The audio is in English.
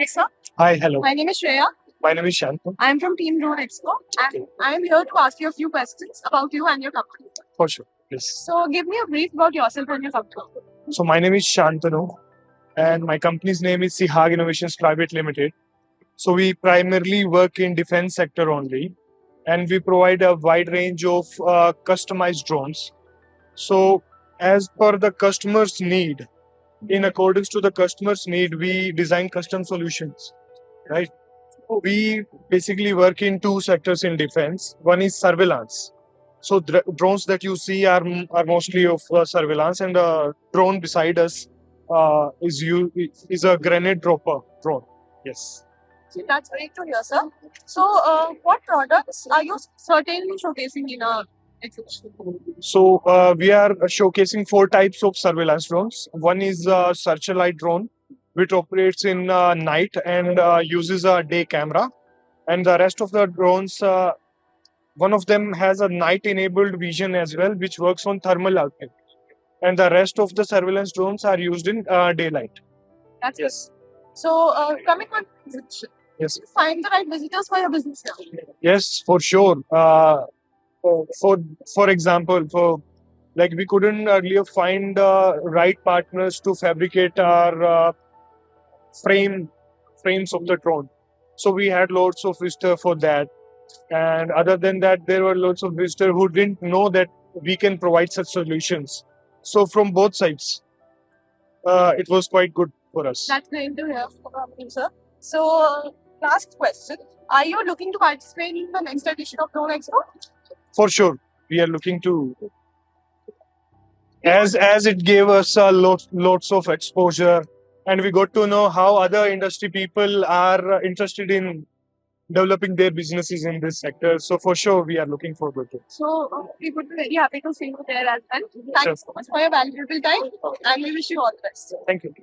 Hi, sir. Hi, hello. My name is Shreya. My name is Shantu. I am from Team Drone Expo, and I am here to ask you a few questions about you and your company. For sure. Yes. So, give me a brief about yourself and your company. So my name is Shantanu, and my company's name is Sihag Innovation Pvt Limited. So we primarily work in defense sector only, and we provide a wide range of customized drones. So as per the customer's need, in accordance to the customer's need, we design custom solutions. Right. We basically work in two sectors in defense. One is surveillance. So drones that you see are mostly of surveillance, and the drone beside us is a grenade dropper drone. Yes. So that's great to hear, sir. So, what products are you certainly showcasing in our exhibition? So we are showcasing four types of surveillance drones. One is a searchlight drone, which operates in night and uses a day camera. And the rest of the drones, one of them has a night-enabled vision as well, which works on thermal output. And the rest of the surveillance drones are used in daylight. That's Yes. good. So, coming on exhibition, Yes. you find the right visitors for your business now. Yes, for sure. For example, for like we couldn't earlier find right partners to fabricate our frames of the drone. So we had lots of visitors for that. And other than that, there were lots of visitors who didn't know that we can provide such solutions. So from both sides, it was quite good for us. That's great to hear from you, sir. So, last question. Are you looking to participate in the next edition of Drone Expo? For sure, we are looking to, as it gave us lots of exposure, and we got to know how other industry people are interested in developing their businesses in this sector. So for sure, we are looking forward to it. So, we would be very happy to see you there as well. Thanks so much for your valuable time, and we wish you all the best. Thank you.